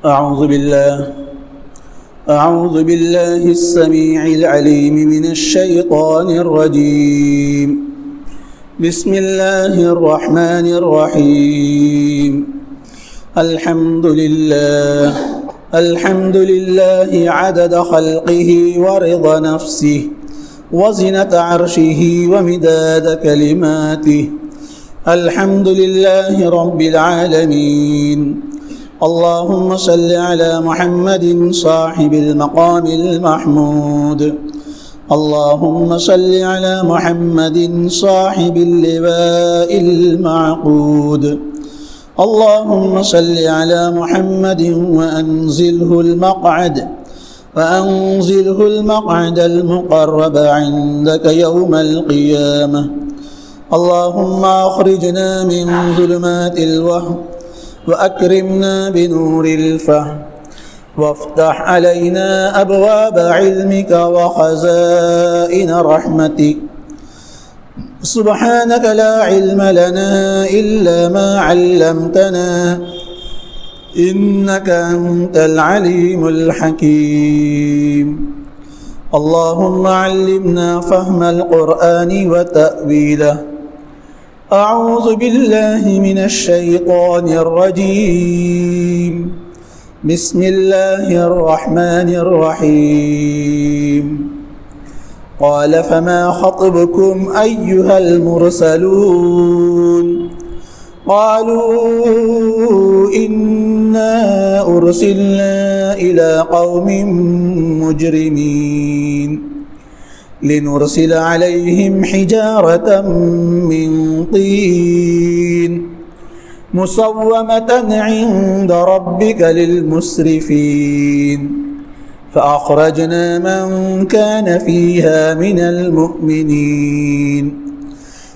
أعوذ بالله السميع العليم من الشيطان الرجيم. بسم الله الرحمن الرحيم. الحمد لله عدد خلقه ورضا نفسه وزنة عرشه ومداد كلماته. الحمد لله رب العالمين. اللهم صل على محمد صاحب المقام المحمود. اللهم صل على محمد صاحب اللواء المعقود. اللهم صل على محمد وأنزله المقعد المقرب عندك يوم القيامة. اللهم أخرجنا من ظلمات الوهم وأكرمنا بنور الفهم وافتح علينا أبواب علمك وخزائن رحمتك. سبحانك لا علم لنا إلا ما علمتنا إنك أنت العليم الحكيم. اللهم علمنا فهم القرآن وتأويله. أعوذ بالله من الشيطان الرجيم. بسم الله الرحمن الرحيم. قال فما خطبكم أيها المرسلون؟ قالوا إنا أرسلنا إلى قوم مجرمين لنرسل عليهم حجارة من طين مسومة عند ربك للمسرفين. فأخرجنا من كان فيها من المؤمنين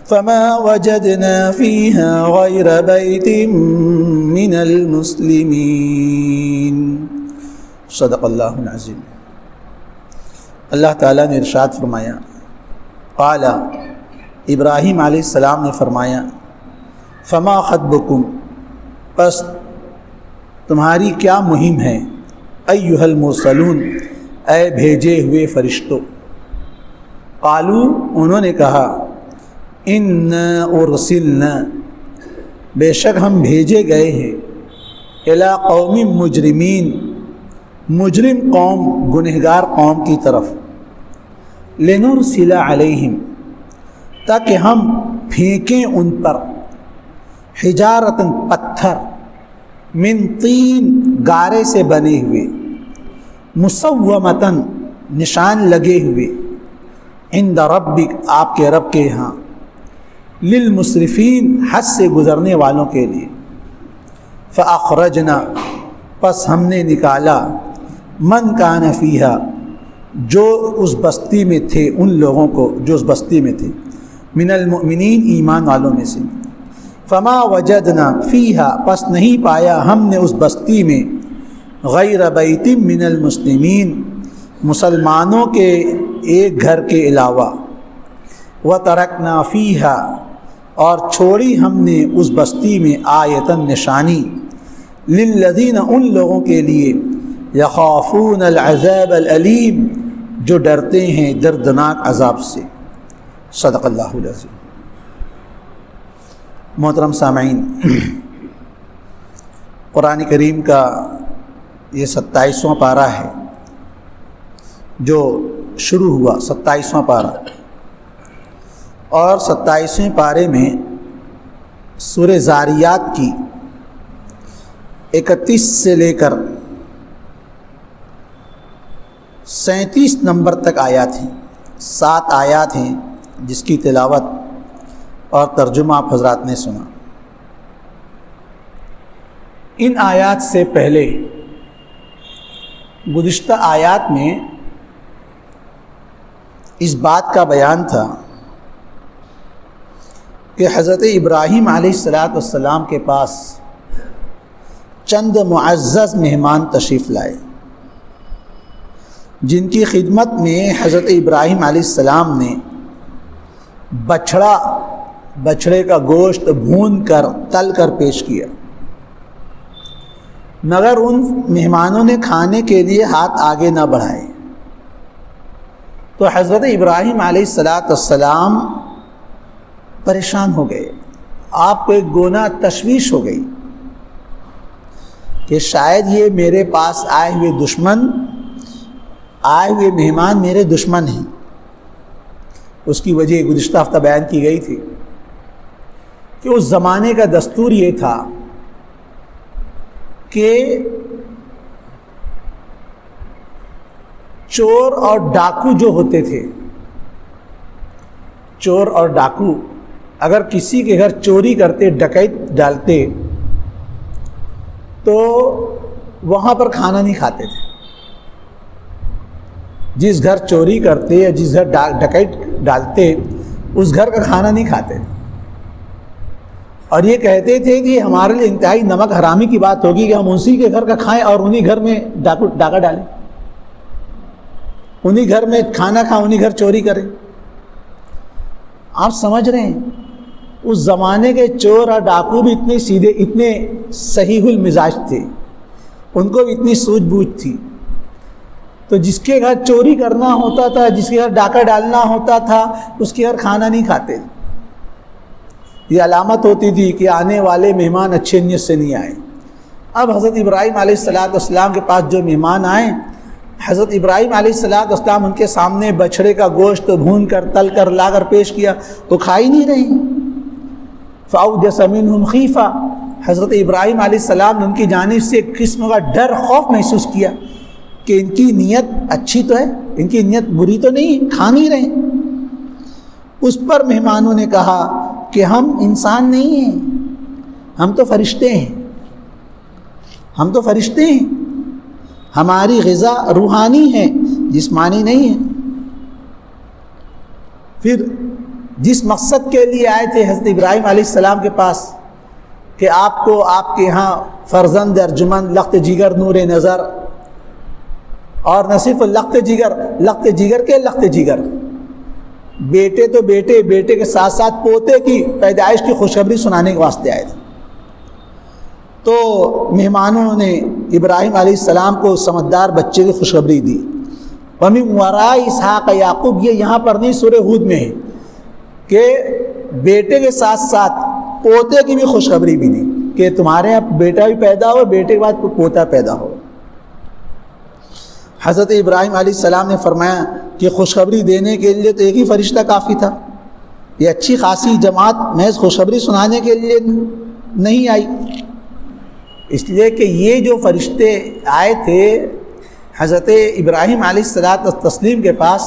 فما وجدنا فيها غير بيت من المسلمين. صدق اللہ العظیم. اللہ تعالیٰ نے ارشاد فرمایا، قال ابراہیم علیہ السلام نے فرمایا، فما خطبکم، پس تمہاری کیا مہم ہے، ایھا المرسلون، اے بھیجے ہوئے فرشتوں. قالو، انہوں نے کہا، انا ارسلنا، بے شک ہم بھیجے گئے ہیں، الی قوم مجرمین، مجرم قوم، گنہگار قوم کی طرف، لنرسل علیہم، تاکہ ہم پھینکیں ان پر، حجارتاً، پتھر، من طین، گارے سے بنے ہوئے، مسومتاً، نشان لگے ہوئے، عند ربک، آپ کے رب کے ہاں، للمسرفین، حد سے گزرنے والوں کے لیے. فاخرجنا، پس ہم نے نکالا، من کان فیہا، جو اس بستی میں تھے، ان لوگوں کو جو اس بستی میں تھے، من المؤمنین، ایمان والوں میں سے. فما وجدنا فیہا، پس نہیں پایا ہم نے اس بستی میں، غیر بیت من المسلمین، مسلمانوں کے ایک گھر کے علاوہ. وترکنا فیہا، اور چھوڑی ہم نے اس بستی میں، آیتاً، نشانی، للذین، ان لوگوں کے لیے، یخافون العذاب العلیم، جو ڈرتے ہیں دردناک عذاب سے. صدق اللہ العظیم. محترم سامعین، قرآن کریم کا یہ 27واں پارہ ہے جو شروع ہوا، 27واں پارہ، اور 27ویں پارے میں سورہ ذاریات کی 31 سے لے کر 37 نمبر تک آیات ہیں. 7 آیات ہیں جس کی تلاوت اور ترجمہ آپ حضرات نے سنا. ان آیات سے پہلے گزشتہ آیات میں اس بات کا بیان تھا کہ حضرت ابراہیم علیہ السلام کے پاس چند معزز مہمان تشریف لائے، جن کی خدمت میں حضرت ابراہیم علیہ السلام نے بچھڑے کا گوشت بھون کر تل کر پیش کیا. مگر ان مہمانوں نے کھانے کے لیے ہاتھ آگے نہ بڑھائے۔ تو حضرت ابراہیم علیہ السلام پریشان ہو گئے، آپ کو ایک گونا تشویش ہو گئی کہ شاید یہ میرے پاس آئے ہوئے مہمان میرے دشمن ہیں۔ اس کی وجہ گزشتہ ہفتہ بیان کی گئی تھی کہ اس زمانے کا دستور یہ تھا کہ چور اور ڈاکو جو ہوتے تھے، چور اور ڈاکو اگر کسی کے گھر چوری کرتے، ڈکیت ڈالتے، تو وہاں پر کھانا نہیں کھاتے تھے۔ جس گھر چوری کرتے یا جس گھر ڈکیت ڈالتے اس گھر کا کھانا نہیں کھاتے، اور یہ کہتے تھے کہ ہمارے لیے انتہائی نمک حرامی کی بات ہوگی کہ ہم اسی کے گھر کا کھائیں اور انہی گھر میں ڈاکہ ڈالیں، انہی گھر میں کھانا کھائیں، انہی گھر چوری کریں۔ آپ سمجھ رہے ہیں اس زمانے کے چور اور ڈاکو بھی اتنے سیدھے، اتنے صحیح المزاج تھے، ان کو بھی اتنی سوجھ بوجھ تھی۔ تو جس کے گھر چوری کرنا ہوتا تھا، جس کے گھر ڈاکہ ڈالنا ہوتا تھا، اس کے گھر کھانا نہیں کھاتے۔ یہ علامت ہوتی تھی کہ آنے والے مہمان اچھے نیت سے نہیں آئے۔ اب حضرت ابراہیم علیہ السلام کے پاس جو مہمان آئے، حضرت ابراہیم علیہ السلام ان کے سامنے بچھڑے کا گوشت بھون کر تل کر لا کر پیش کیا، وہ کھا ہی نہیں رہے۔ فَأَوْجَسَ مِنْهُمْ خِيفَةً، حضرت ابراہیم علیہ السلام نے ان کی جانب سے ایک قسم کا ڈر، خوف محسوس کیا کہ ان کی نیت اچھی تو ہے، ان کی نیت بری تو نہیں، کھا نہیں رہے۔ اس پر مہمانوں نے کہا کہ ہم انسان نہیں ہیں، ہم تو فرشتے ہیں، ہم تو فرشتے ہیں، ہماری غذا روحانی ہے، جسمانی نہیں ہے۔ پھر جس مقصد کے لیے آئے تھے حضرت ابراہیم علیہ السلام کے پاس کہ آپ کو آپ کے ہاں فرزند ارجمند، لخت جگر، نور نظر، اور نہ صرف لخت جگر کے لخت جگر، بیٹے تو بیٹے کے ساتھ ساتھ پوتے کی پیدائش کی خوشخبری سنانے کے واسطے آئے تھے۔ تو مہمانوں نے ابراہیم علیہ السلام کو سمجھدار بچے کی خوشخبری دی۔ وَمِن وَرَاءِ اسحاق یعقوب، یہ یہاں پر نہیں سورہ ہود میں ہے کہ بیٹے کے ساتھ ساتھ پوتے کی بھی خوشخبری بھی دی کہ تمہارے یہاں بیٹا بھی پیدا ہو، بیٹے کے بعد پوتا پیدا ہو۔ حضرت ابراہیم علیہ السلام نے فرمایا کہ خوشخبری دینے کے لیے تو ایک ہی فرشتہ کافی تھا، یہ اچھی خاصی جماعت محض خوشخبری سنانے کے لیے نہیں آئی، اس لیے کہ یہ جو فرشتے آئے تھے حضرت ابراہیم علیہ السلام کے پاس،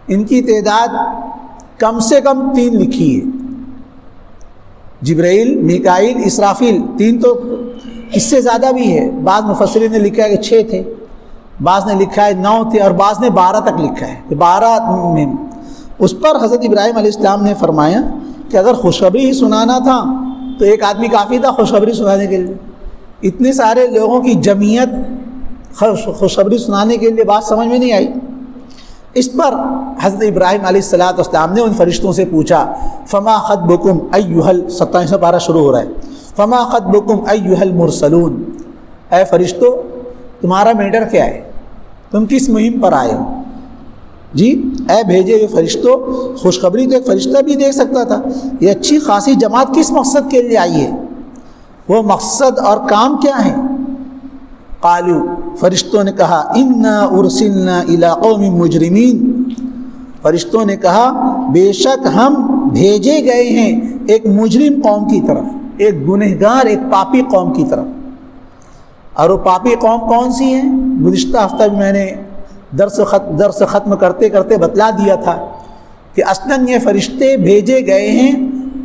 ان کی تعداد کم سے کم 3 لکھی ہے، جبرائیل، میکائیل، اسرافیل، 3 تو اس سے زیادہ بھی ہے۔ بعض مفسرین نے لکھا ہے کہ 6 تھے، بعض نے لکھا ہے 9 تھے، اور بعض نے 12 تک لکھا ہے، 12 میں۔ اس پر حضرت ابراہیم علیہ السلام نے فرمایا کہ اگر خوشخبری ہی سنانا تھا تو ایک آدمی کافی تھا خوشخبری سنانے کے لیے، اتنے سارے لوگوں کی جمعیت خوشخبری سنانے کے لیے بات سمجھ میں نہیں آئی۔ اس پر حضرت ابراہیم علیہ السلام نے ان فرشتوں سے پوچھا، فما خطبکم ایھا 27 پارہ شروع ہو رہا ہے، فما خطبکم ایھا المرسلون، اے فرشتوں تمہارا میٹر کیا ہے، تم کس مہم پر آئے ہو؟ جی اے بھیجے ہوئے فرشتوں، خوشخبری تو ایک فرشتہ بھی دے سکتا تھا، یہ اچھی خاصی جماعت کس مقصد کے لیے آئی ہے، وہ مقصد اور کام کیا ہے؟ قالوا، فرشتوں نے کہا، انا ارسلنا الی قوم مجرمین، فرشتوں نے کہا بے شک ہم بھیجے گئے ہیں ایک مجرم قوم کی طرف، ایک گنہگار، ایک پاپی قوم کی طرف۔ اور وہ پاپی قوم کون سی ہیں؟ گزشتہ ہفتہ بھی میں نے درس ختم کرتے کرتے بتلا دیا تھا کہ اصلاً یہ فرشتے بھیجے گئے ہیں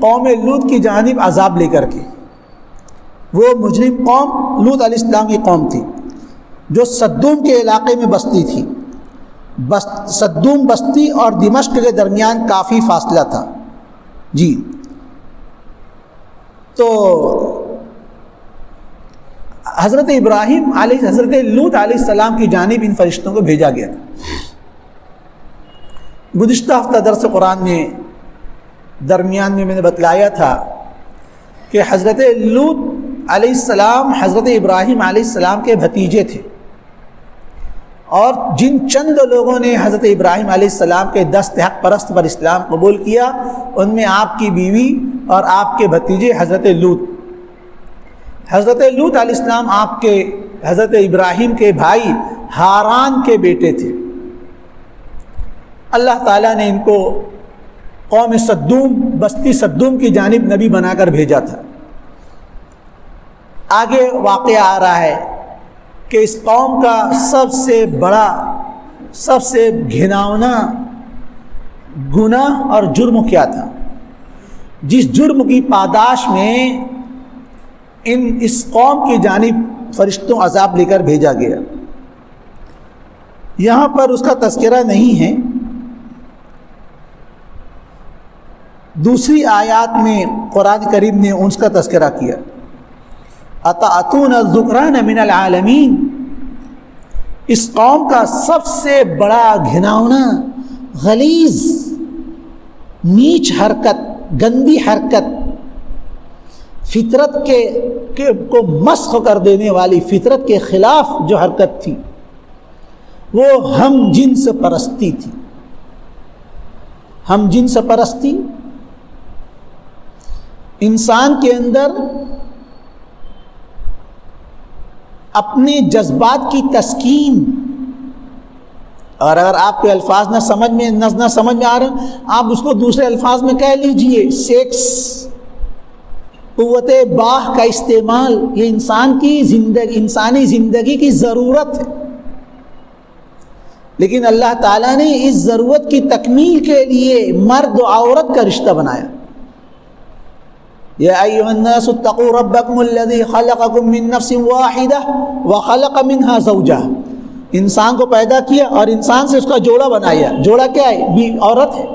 قوم لوط کی جانب عذاب لے کر کے۔ وہ مجرم قوم لوط علیہ السلام کی قوم تھی جو صدوم کے علاقے میں بستی تھی۔ صدوم بستی اور دمشق کے درمیان کافی فاصلہ تھا۔ جی تو حضرت لوط علیہ السلام کی جانب ان فرشتوں کو بھیجا گیا تھا۔ گزشتہ ہفتہ درس قرآن میں درمیان میں نے بتلایا تھا کہ حضرت لوط علیہ السلام حضرت ابراہیم علیہ السلام کے بھتیجے تھے، اور جن چند لوگوں نے حضرت ابراہیم علیہ السلام کے دست حق پرست پر اسلام قبول کیا ان میں آپ کی بیوی اور آپ کے بھتیجے حضرت لوط علیہ السلام آپ کے حضرت ابراہیم کے بھائی ہاران کے بیٹے تھے۔ اللہ تعالیٰ نے ان کو قوم صدوم، بستی صدوم کی جانب نبی بنا کر بھیجا تھا۔ آگے واقعہ آ رہا ہے کہ اس قوم کا سب سے بڑا، سب سے گھناؤنا گناہ اور جرم کیا تھا، جس جرم کی پاداش میں اس قوم کی جانب فرشتوں عذاب لے کر بھیجا گیا۔ یہاں پر اس کا تذکرہ نہیں ہے، دوسری آیات میں قرآن کریم نے اس کا تذکرہ کیا، اتأتون الذکران من العالمین۔ اس قوم کا سب سے بڑا گھناؤنا، غلیظ، نیچ حرکت، گندی حرکت، فطرت کو مسخ کر دینے والی، فطرت کے خلاف جو حرکت تھی وہ ہم جنس پرستی تھی۔ ہم جنس پرستی انسان کے اندر اپنے جذبات کی تسکین، اور اگر آپ کے الفاظ نہ سمجھ میں آ رہے آپ اس کو دوسرے الفاظ میں کہہ لیجئے، سیکس، قوت باہ کا استعمال، یہ انسانی زندگی کی ضرورت ہے، لیکن اللہ تعالیٰ نے اس ضرورت کی تکمیل کے لیے مرد و عورت کا رشتہ بنایا۔ یا ایھا الناس اتقوا ربکم الذی خلقکم من نفس واحدہ وخلق منها زوجها، انسان کو پیدا کیا اور انسان سے اس کا جوڑا بنایا۔ جوڑا کیا ہے؟ عورت ہے،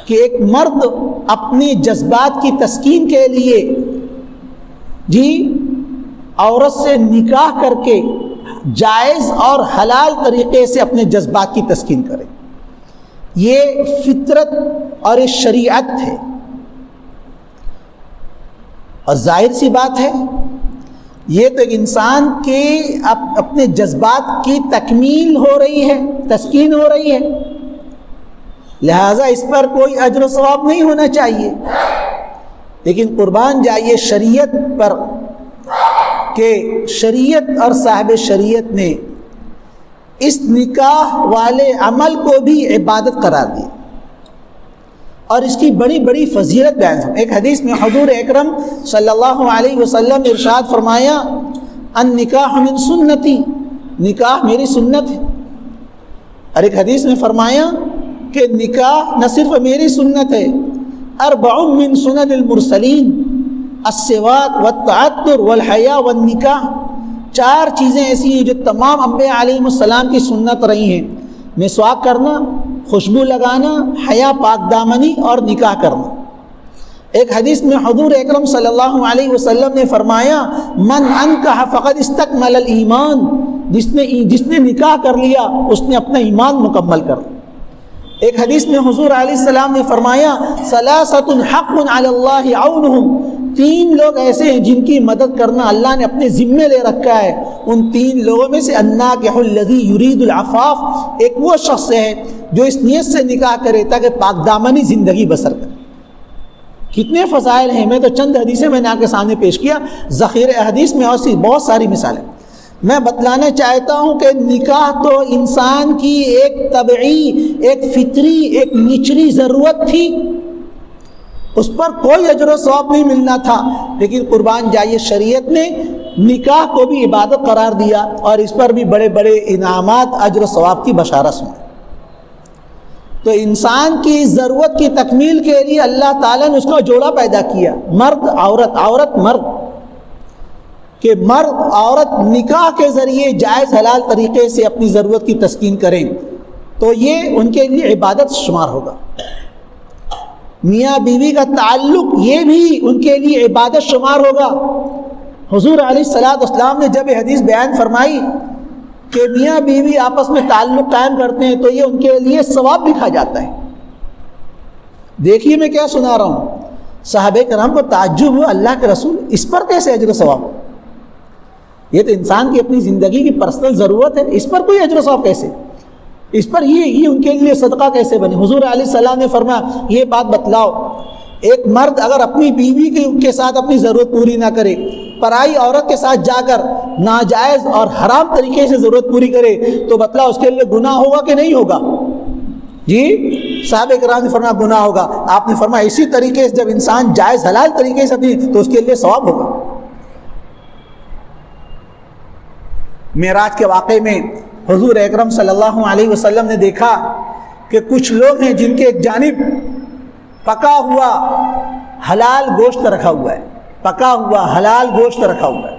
کہ ایک مرد اپنے جذبات کی تسکین کے لیے عورت سے نکاح کر کے جائز اور حلال طریقے سے اپنے جذبات کی تسکین کرے۔ یہ فطرت اور یہ شریعت ہے، اور ظاہر سی بات ہے یہ تو ایک انسان کے اپنے جذبات کی تکمیل ہو رہی ہے، تسکین ہو رہی ہے، لہٰذا اس پر کوئی اجر و ثواب نہیں ہونا چاہیے۔ لیکن قربان جائیے شریعت پر، کہ شریعت اور صاحب شریعت نے اس نکاح والے عمل کو بھی عبادت قرار دیا اور اس کی بڑی بڑی فضیلت بیان ہے۔ ایک حدیث میں حضور اکرم صلی اللہ علیہ وسلم نے ارشاد فرمایا، النکاح من سنتی، نکاح میری سنت ہے۔ اور ایک حدیث میں فرمایا کہ نکاح نہ صرف میری سنت ہے، اربع من سنن المرسلین، السواک والتعطر والحیاء والنکاح، 4 چیزیں ایسی ہیں جو تمام انبیاء علیہ السلام کی سنت رہی ہیں، مسواک کرنا، خوشبو لگانا، حیا پاک دامنی اور نکاح کرنا۔ ایک حدیث میں حضور اکرم صلی اللہ علیہ وسلم نے فرمایا، من انکح فقد استکمل الایمان، جس نے نکاح کر لیا اس نے اپنا ایمان مکمل کر لیا۔ ایک حدیث میں حضور علیہ السلام نے فرمایا، ثلاثۃ حق علی اللہ عونہم، 3 لوگ ایسے ہیں جن کی مدد کرنا اللہ نے اپنے ذمے لے رکھا ہے۔ ان 3 لوگوں میں سے الناکح الذی یرید العفاف، ایک وہ شخص ہے جو اس نیت سے نکاح کرے تاکہ پاک دامنی زندگی بسر کرے۔ کتنے فضائل ہیں، میں تو چند حدیثیں میں نے آپ کے سامنے پیش کیا، ذخیرہ حدیث میں اور بہت ساری مثالیں۔ میں بتلانا چاہتا ہوں کہ نکاح تو انسان کی ایک طبعی، ایک فطری، ایک نچلی ضرورت تھی، اس پر کوئی اجر و ثواب نہیں ملنا تھا، لیکن قربان جائیے شریعت نے نکاح کو بھی عبادت قرار دیا اور اس پر بھی بڑے بڑے انعامات، اجر و ثواب کی بشارت سنائی۔ تو انسان کی ضرورت کی تکمیل کے لیے اللہ تعالیٰ نے اس کو جوڑا پیدا کیا، مرد عورت، عورت مرد، کہ مرد عورت نکاح کے ذریعے جائز حلال طریقے سے اپنی ضرورت کی تسکین کریں تو یہ ان کے لیے عبادت شمار ہوگا۔ میاں بیوی کا تعلق یہ بھی ان کے لیے عبادت شمار ہوگا۔ حضور علیہ السلام نے جب یہ حدیث بیان فرمائی کہ میاں بیوی آپس میں تعلق قائم کرتے ہیں تو یہ ان کے لیے ثواب لکھا جاتا ہے۔ دیکھیے میں کیا سنا رہا ہوں، صحابہ کرام کو تعجب ہوا، اللہ کے رسول اس پر کیسے اجر و ثواب؟ یہ تو انسان کی اپنی زندگی کی پرسنل ضرورت ہے، اس پر کوئی اجر و ثواب کیسے؟ اس پر یہ ان کے لیے صدقہ کیسے بنے؟ حضور علیہ السلام نے فرمایا یہ بات بتلاؤ، ایک مرد اگر اپنی بیوی کے ساتھ اپنی ضرورت پوری نہ کرے، پرائی عورت کے ساتھ جا کر ناجائز اور حرام طریقے سے ضرورت پوری کرے، تو بتلاؤ اس کے لیے گناہ ہوگا کہ نہیں ہوگا؟ جی صحابہ کرام نے فرمایا گناہ ہوگا۔ آپ نے فرمایا اسی طریقے سے جب انسان جائز حلال طریقے سے اپنی تو اس کے لیے ثواب ہوگا۔ معراج کے واقعے میں حضور اکرم صلی اللہ علیہ وسلم نے دیکھا کہ کچھ لوگ ہیں جن کے ایک جانب پکا ہوا حلال گوشت رکھا ہوا ہے، پکا ہوا حلال گوشت رکھا ہوا ہے،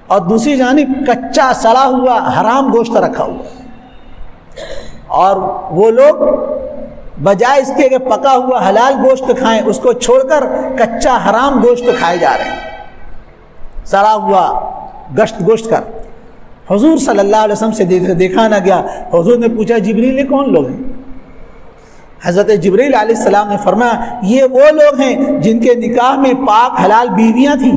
اور دوسری جانب کچا سڑا ہوا حرام گوشت رکھا ہوا ہے، اور وہ لوگ بجائے اس کے کہ پکا ہوا حلال گوشت کھائیں، اس کو چھوڑ کر کچا حرام گوشت کھائے جا رہے ہیں، سڑا ہوا گوشت کر۔ حضور صلی اللہ علیہ وسلم سے دیکھا نہ گیا۔ حضور نے پوچھا جبریل یہ کون لوگ ہیں؟ حضرت جبریل علیہ السلام نے فرمایا یہ وہ لوگ ہیں جن کے نکاح میں پاک حلال بیویاں تھیں،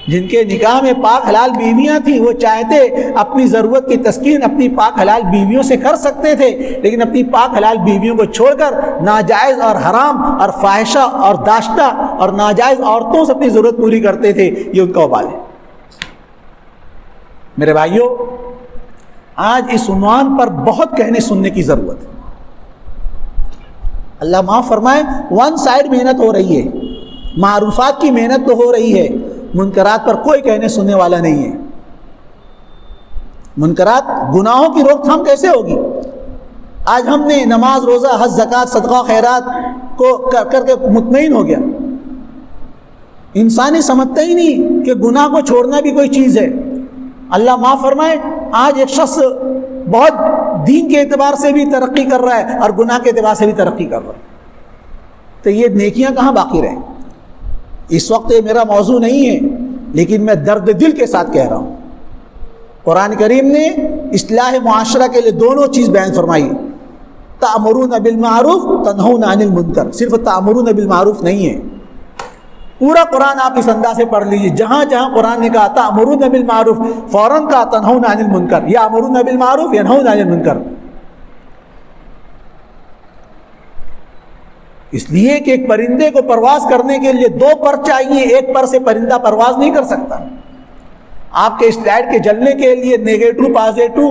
جن کے نکاح میں پاک حلال بیویاں تھیں، وہ چاہتے اپنی ضرورت کی تسکین اپنی پاک حلال بیویوں سے کر سکتے تھے، لیکن اپنی پاک حلال بیویوں کو چھوڑ کر ناجائز اور حرام اور فاحشہ اور داشتہ اور ناجائز عورتوں سے اپنی ضرورت پوری کرتے تھے۔ یہ ان کا وبال ہے۔ میرے بھائیوں، آج اس عنوان پر بہت کہنے سننے کی ضرورت ہے۔ اللہ معاف فرمائے، ون سائڈ محنت ہو رہی ہے، معروفات کی محنت تو ہو رہی ہے، منکرات پر کوئی کہنے سننے والا نہیں ہے۔ منکرات گناہوں کی روک تھام کیسے ہوگی؟ آج ہم نے نماز روزہ حج زکوٰۃ صدقہ خیرات کو کر کے مطمئن ہو گیا، انسانی سمجھتا ہی نہیں کہ گناہ کو چھوڑنا بھی کوئی چیز ہے۔ اللہ معاف فرمائے، آج ایک شخص بہت دین کے اعتبار سے بھی ترقی کر رہا ہے اور گناہ کے اعتبار سے بھی ترقی کر رہا ہے، تو یہ نیکیاں کہاں باقی رہیں؟ اس وقت یہ میرا موضوع نہیں ہے، لیکن میں درد دل کے ساتھ کہہ رہا ہوں۔ قرآن کریم نے اصلاح معاشرہ کے لیے دونوں چیز بیان فرمائی، تأمرون بالمعروف تنہون عن المنکر۔ صرف تأمرون بالمعروف نہیں ہے، پورا قرآن آپ اس انداز سے پڑھ لیجیے، جہاں جہاں قرآن نے کہا تأمرون بالمعروف فوراً کہا تنہون عن المنکر، یا امرون بالمعروف ینہون عن المنکر۔ اس لیے کہ ایک پرندے کو پرواز کرنے کے لیے دو پر چاہیے، ایک پر سے پرندہ پرواز نہیں کر سکتا۔ آپ کے اس لائٹ کے جلنے کے لیے نیگیٹو پازیٹو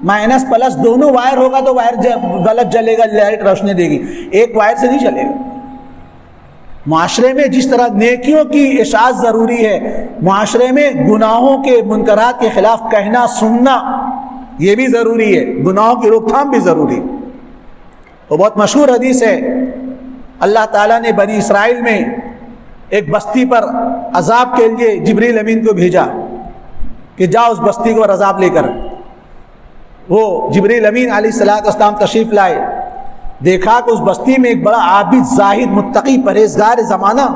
مائنس پلس دونوں وائر ہوگا تو وائر بلب جلے گا، لائٹ روشنی دے گی، ایک وائر سے نہیں چلے گا۔ معاشرے میں جس طرح نیکیوں کی اشاعت ضروری ہے، معاشرے میں گناہوں کے منکرات کے خلاف کہنا سننا یہ بھی ضروری ہے، گناہوں کی روک تھام بھی ضروری ہے۔ وہ بہت مشہور حدیث ہے، اللہ تعالیٰ نے بنی اسرائیل میں ایک بستی پر عذاب کے لیے جبریل امین کو بھیجا کہ جاؤ اس بستی کو عذاب لے کر۔ وہ جبریل امین علیہ السلام تشریف لائے، دیکھا کہ اس بستی میں ایک بڑا عابد زاہد متقی پرہیزگار زمانہ،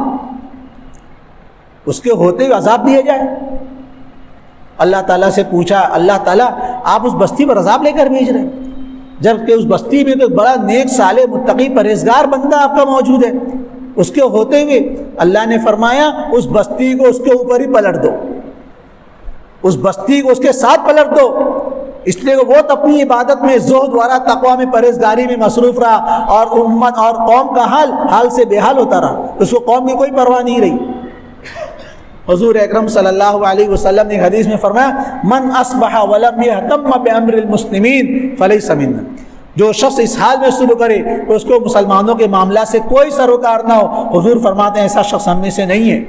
اس کے ہوتے ہوئے عذاب دیا جائے۔ اللہ تعالیٰ سے پوچھا، اللہ تعالیٰ آپ اس بستی پر عذاب لے کر بھیج رہے ہیں جبکہ اس بستی میں تو بڑا نیک صالح متقی پرہیزگار بندہ آپ کا موجود ہے، اس کے ہوتے ہوئے؟ اللہ نے فرمایا اس بستی کو اس کے اوپر ہی پلٹ دو، اس بستی کو اس کے ساتھ پلٹ دو، اس لیے وہ تو اپنی عبادت میں زہد وارا تقوی میں پرہیزگاری میں مصروف رہا، اور امت اور قوم کا حال سے بے حال ہوتا رہا، اس کو قوم کی کوئی پرواہ نہیں رہی۔ حضور اکرم صلی اللہ علیہ وسلم نے حدیث میں فرمایا من اصبح ولم یہتم بامر المسلمین فلیس منا، جو شخص اس حال میں شروع کرے کہ اس کو مسلمانوں کے معاملات سے کوئی سروکار نہ ہو، حضور فرماتے ہیں ایسا شخص ہم میں سے نہیں ہے۔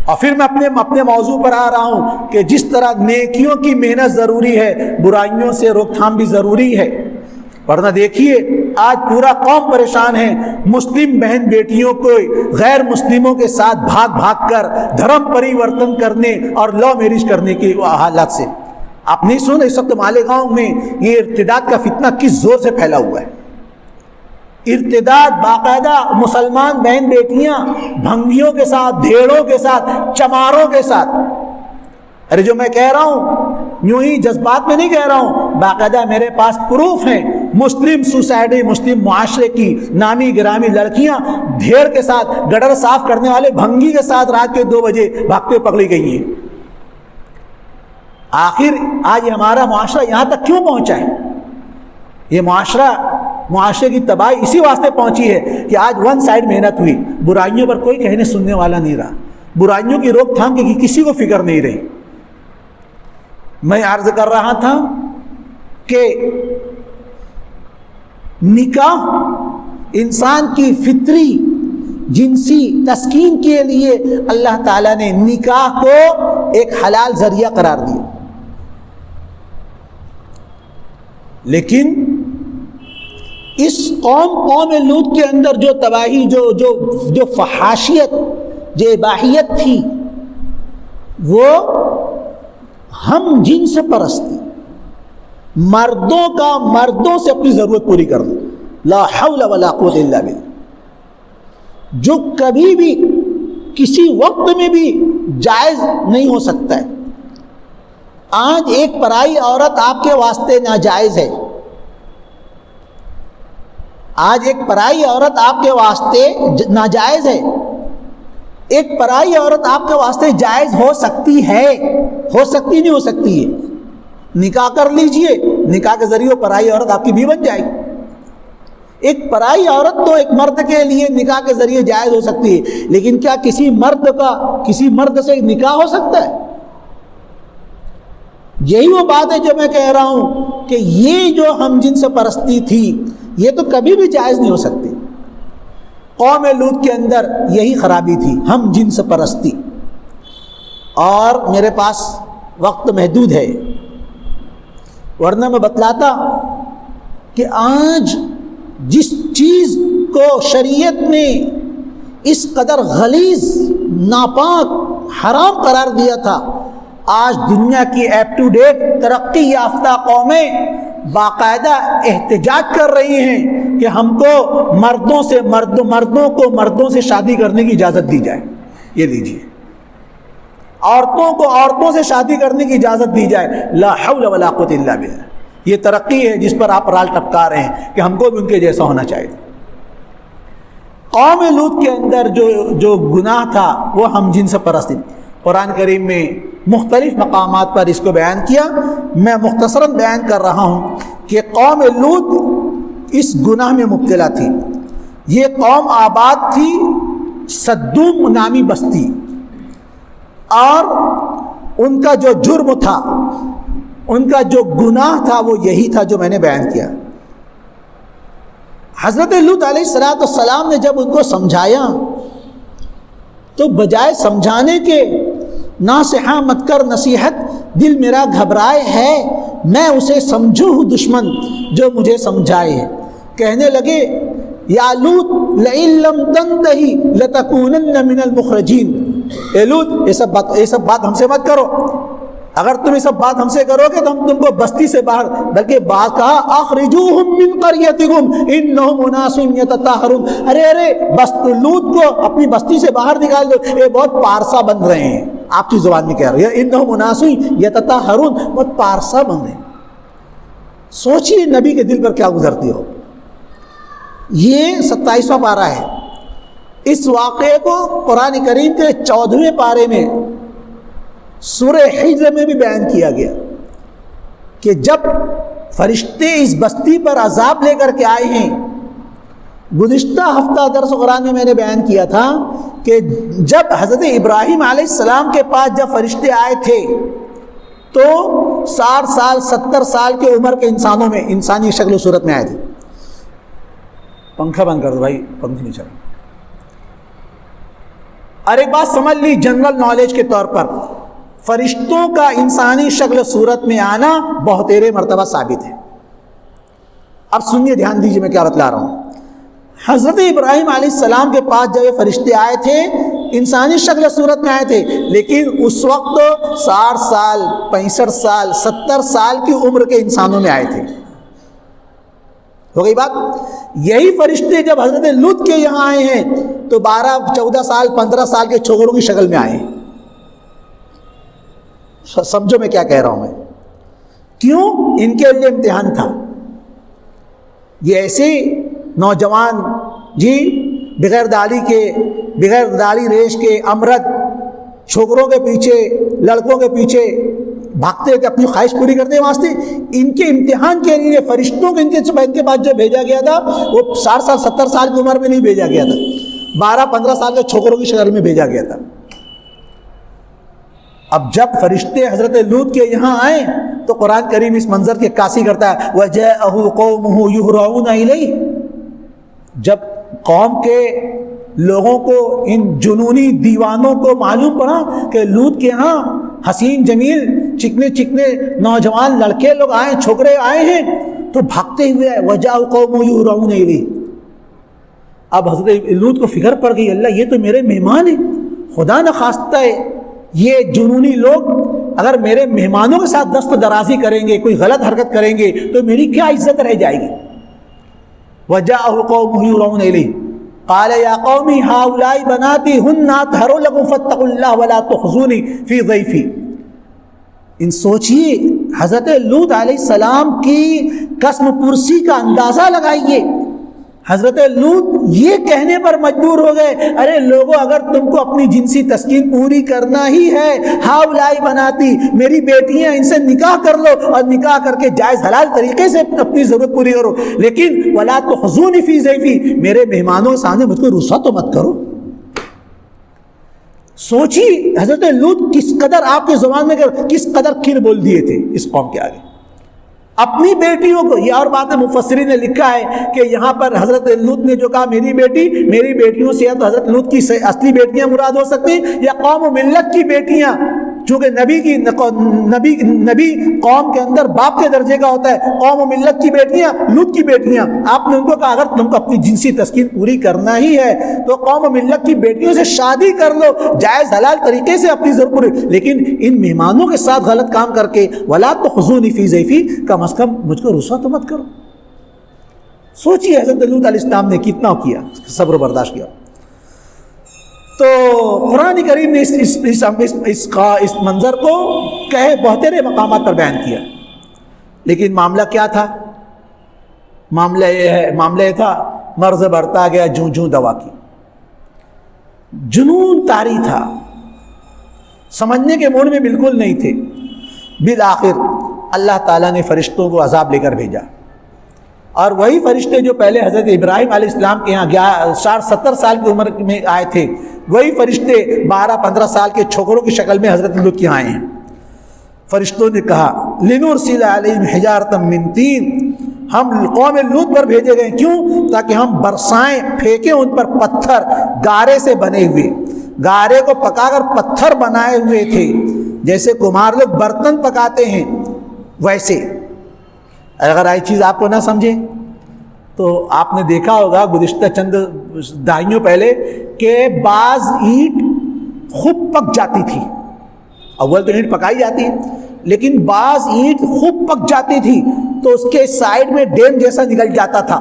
اور پھر میں اپنے موضوع پر آ رہا ہوں کہ جس طرح نیکیوں کی محنت ضروری ہے، برائیوں سے روک تھام بھی ضروری ہے، ورنہ دیکھیے آج پورا قوم پریشان ہے، مسلم بہن بیٹیوں کو غیر مسلموں کے ساتھ بھاگ کر دھرم پریورتن کرنے اور لو میرج کرنے کی حالات سے۔ آپ نہیں سن اس وقت مالیگاؤں میں یہ ارتداد کا فتنہ کس زور سے پھیلا ہوا ہے؟ ارتداد باقاعدہ مسلمان بہن بیٹیاں بھنگیوں کے ساتھ، بھیڑوں کے ساتھ، چماروں کے ساتھ۔ ارے جو میں کہہ رہا ہوں یوں ہی جذبات میں نہیں کہہ رہا ہوں، باقاعدہ میرے پاس پروف ہیں، مسلم سوسائٹی، مسلم معاشرے کی نامی گرامی لڑکیاں ڈھیر کے ساتھ گٹر صاف کرنے والے بھنگی کے ساتھ رات کے 2 بجے بھاگتے پکڑی گئی ہیں۔ آخر آج ہمارا معاشرہ یہاں تک کیوں پہنچا ہے؟ یہ معاشرے کی تباہی اسی واسطے پہنچی ہے کہ آج ون سائڈ محنت ہوئی، برائیوں پر کوئی کہنے سننے والا نہیں رہا، برائیوں کی روک تھام کی کسی کو فکر نہیں رہی۔ میں عرض کر رہا تھا کہ نکاح انسان کی فطری جنسی تسکین کے لیے اللہ تعالیٰ نے نکاح کو ایک حلال ذریعہ قرار دیا، لیکن اس قوم لوط کے اندر جو تباہی، جو فحاشیت، جو اباحیت تھی، وہ ہم جنس پرستی، مردوں سے اپنی ضرورت پوری کرنا، لا حول ولا قوت الا باللہ، جو کبھی بھی کسی وقت میں بھی جائز نہیں ہو سکتا ہے۔ آج ایک پرائی عورت آپ کے واسطے ناجائز ہے، آج ایک پرائی عورت آپ کے واسطے ناجائز ہے، ایک پرائی عورت آپ کے واسطے جائز ہو سکتی ہے، ہو سکتی نہیں ہو سکتی ہے۔ نکاح کر لیجئے، نکاح کے ذریعے پرائی عورت آپ کی بھی بن جائے گی۔ ایک پرائی عورت تو ایک مرد کے لیے نکاح کے ذریعے جائز ہو سکتی ہے، لیکن کیا کسی مرد سے نکاح ہو سکتا ہے؟ یہی وہ بات ہے جو میں کہہ رہا ہوں کہ یہ جو ہم جنس پرستی تھی، یہ تو کبھی بھی جائز نہیں ہو سکتی۔ قوم لوط کے اندر یہی خرابی تھی، ہم جنس پرستی۔ اور میرے پاس وقت محدود ہے، ورنہ میں بتلاتا کہ آج جس چیز کو شریعت نے اس قدر غلیظ، ناپاک، حرام قرار دیا تھا، آج دنیا کی اپ ٹو ڈیٹ ترقی یافتہ قومیں باقاعدہ احتجاج کر رہی ہیں کہ ہم کو مردوں سے شادی کرنے کی اجازت دی جائے۔ یہ لیجیے، عورتوں کو عورتوں سے شادی کرنے کی اجازت دی جائے۔ لا حول ولا قوت الا باللہ۔ یہ ترقی ہے جس پر آپ رال ٹپکا رہے ہیں کہ ہم کو بھی ان کے جیسا ہونا چاہیے۔ قوم لوط کے اندر جو گناہ تھا وہ ہم جنس پرستی۔ قرآن کریم میں مختلف مقامات پر اس کو بیان کیا، میں مختصراً بیان کر رہا ہوں کہ قوم لوط اس گناہ میں مبتلا تھی۔ یہ قوم آباد تھی صدوم نامی بستی، اور ان کا جو جرم تھا، ان کا جو گناہ تھا وہ یہی تھا جو میں نے بیان کیا۔ حضرت لوط علیہ السلام نے جب ان کو سمجھایا تو بجائے سمجھانے کے ناصحہ مت کر نصیحت، دل میرا گھبرائے ہے، میں اسے سمجھوں ہوں دشمن جو مجھے سمجھائے ہے۔ کہنے لگے یا لوط لئن لم تنتہی لتکونن من المخرجین، اے لوط یہ سب بات ہم سے مت کرو، اگر تم یہ سب بات ہم سے کرو گے تو ہم تم کو بستی سے باہر، بلکہ بات کہا اخرجوہم من قریتکم انہم اناس یتطہرون۔ ارے لوط کو اپنی بستی سے باہر نکال دو، یہ بہت پارسا بن رہے ہیں، آپ کی زبان میں کہہ رہے ہیں انہم اناس یتطہرون، بہت پارسا بن رہے ہیں۔ سوچیے نبی کے دل پر کیا گزرتی ہو۔ یہ 27واں پارہ ہے۔ اس واقعے کو قرآن کریم کے 14ویں پارے میں سورہ حجر میں بھی بیان کیا گیا کہ جب فرشتے اس بستی پر عذاب لے کر کے آئے ہیں۔ گزشتہ ہفتہ درس قرآن میں نے بیان کیا تھا کہ جب حضرت ابراہیم علیہ السلام کے پاس جب فرشتے آئے تھے تو 60 سال 70 سال کے عمر کے انسانوں میں، انسانی شکل و صورت میں آئے تھے۔ پنکھا بند کر دو بھائی، پنکھا نہیں چل رہا۔ اور ایک بات سمجھ لی جنرل نالج کے طور پر، فرشتوں کا انسانی شکل و صورت میں آنا بہتیرے مرتبہ ثابت ہے۔ اب سنیے، دھیان دیجیے میں کیا بتلا رہا ہوں۔ حضرت ابراہیم علیہ السلام کے پاس جب یہ فرشتے آئے تھے انسانی شکل و صورت میں آئے تھے، لیکن اس وقت 60 سال 65 سال 70 سال کی عمر کے انسانوں میں آئے تھے۔ ہو گئی بات؟ یہی فرشتے جب حضرت لوط کے یہاں آئے ہیں تو 12 14 سال 15 سال کے چھوکروں کی شکل میں آئے ہیں۔ سمجھو میں کیا کہہ رہا ہوں میں، کیوں؟ ان کے لیے امتحان تھا۔ یہ ایسے نوجوان جی بغیر داڑھی ریش کے امرد چھوکروں کے پیچھے لڑکوں کے پیچھے بھاگتے تھے اپنی خواہش پوری کرنے واسطے. ان کے امتحان کے لیے فرشتوں کو ان کے پاس جو بھیجا گیا تھا وہ 60 سال 70 سال کی عمر میں نہیں بھیجا گیا تھا, 12-15 سال کے چھوکروں کی شکل میں بھیجا گیا تھا. اب جب فرشتے حضرت لوط کے یہاں آئے تو قرآن کریم اس منظر کی عکاسی کرتا ہے وَجَاءَهُ قَوْمُهُ يُهْرَعُونَ إِلَيْهِ. جب قوم کے لوگوں کو, ان جنونی دیوانوں کو معلوم پڑا کہ لوط کے ہاں حسین جمیل چکنے نوجوان لڑکے لوگ آئے, چھوکرے آئے ہیں, تو بھاگتے ہوئے آئے وَجَاءَهُ قَوْمُهُ يُهْرَعُونَ إِلَيْهِ. اب حضرت لوط کو فکر پڑ گئی, اللہ یہ تو میرے مہمان ہیں, خدا نہ خواستہ ہے یہ جنونی لوگ اگر میرے مہمانوں کے ساتھ دست درازی کریں گے, کوئی غلط حرکت کریں گے تو میری کیا عزت رہ جائے گی. وَجَاءَهُ قَوْمُهُ يُهْرَعُونَ إِلَيْهِ قَالَ يَا قَوْمِ هَؤُلَاءِ بَنَاتِي هُنَّ أَطْهَرُ لَكُمْ فَاتَّقُوا اللَّهَ وَلَا تُخْزُونِي فِي ضَيْفِي. ان سوچئے حضرت لوط علیہ السلام کی قسم پرسی کا اندازہ لگائیے. حضرت لوط یہ کہنے پر مجبور ہو گئے, ارے لوگوں اگر تم کو اپنی جنسی تسکین پوری کرنا ہی ہے, ہاؤلائی بناتی, میری بیٹیاں, ان سے نکاح کر لو اور نکاح کر کے جائز حلال طریقے سے اپنی ضرورت پوری کرو, لیکن ولا تخزونی فی ضیفی, میرے مہمانوں کے سامنے مجھ کو رسوا تو مت کرو. سوچی حضرت لوط کس قدر آپ کی زبان میں کس قدر کھیر بول دیے تھے اس قوم کے آگے اپنی بیٹیوں کو. یہ اور بات ہے, مفسرین نے لکھا ہے کہ یہاں پر حضرت لوط نے جو کہا میری بیٹیوں سے, یا تو حضرت لوط کی اصلی بیٹیاں مراد ہو سکتی ہیں یا قوم و ملت کی بیٹیاں, چونکہ نبی قوم کے اندر باپ کے درجے کا ہوتا ہے. قوم و ملت کی بیٹیاں, لوط کی بیٹیاں. آپ نے ان کو کہا اگر تم کو اپنی جنسی تسکین پوری کرنا ہی ہے تو قوم و ملت کی بیٹیوں سے شادی کر لو, جائز حلال طریقے سے اپنی ضرورت پوری, لیکن ان مہمانوں کے ساتھ غلط کام کر کے ولا تخزونی فی ضیفی, کم از کم مجھ کو رسوا تو مت کرو. سوچیے حضرت لوط علیہ السلام نے کتنا کیا, صبر و برداشت کیا. تو قرآن کریم نے اس منظر کو کہے بہترے مقامات پر بیان کیا, لیکن معاملہ کیا تھا؟ معاملہ یہ تھا مرض بڑھتا گیا جوں جوں دوا کی. جنون طاری تھا, سمجھنے کے موڈ میں بالکل نہیں تھے. بالآخر اللہ تعالیٰ نے فرشتوں کو عذاب لے کر بھیجا, اور وہی فرشتے جو پہلے حضرت ابراہیم علیہ السلام کے یہاں 60-70 سال کی عمر میں آئے تھے, وہی فرشتے 12-15 سال کے چھوکروں کی شکل میں حضرت لوط کے آئے ہیں. فرشتوں نے کہا لِنُرْسِلَ عَلَيْهِمْ حِجَارَةً مِّن طِينٍ, ہم قوم لوط پر بھیجے گئے, کیوں؟ تاکہ ہم برسائیں, پھینکیں ان پر پتھر گارے سے بنے ہوئے. گارے کو پکا کر پتھر بنائے ہوئے تھے, جیسے کمار لوگ برتن پکاتے ہیں ویسے. اگر آئی چیز آپ کو نہ سمجھے تو آپ نے دیکھا ہوگا گزشتہ چند دہائیوں پہلے کہ بعض اینٹ خوب پک جاتی تھی. اول تو اینٹ پکائی جاتی ہے, لیکن بعض اینٹ خوب پک جاتی تھی تو اس کے سائڈ میں ڈیم جیسا نکل جاتا تھا,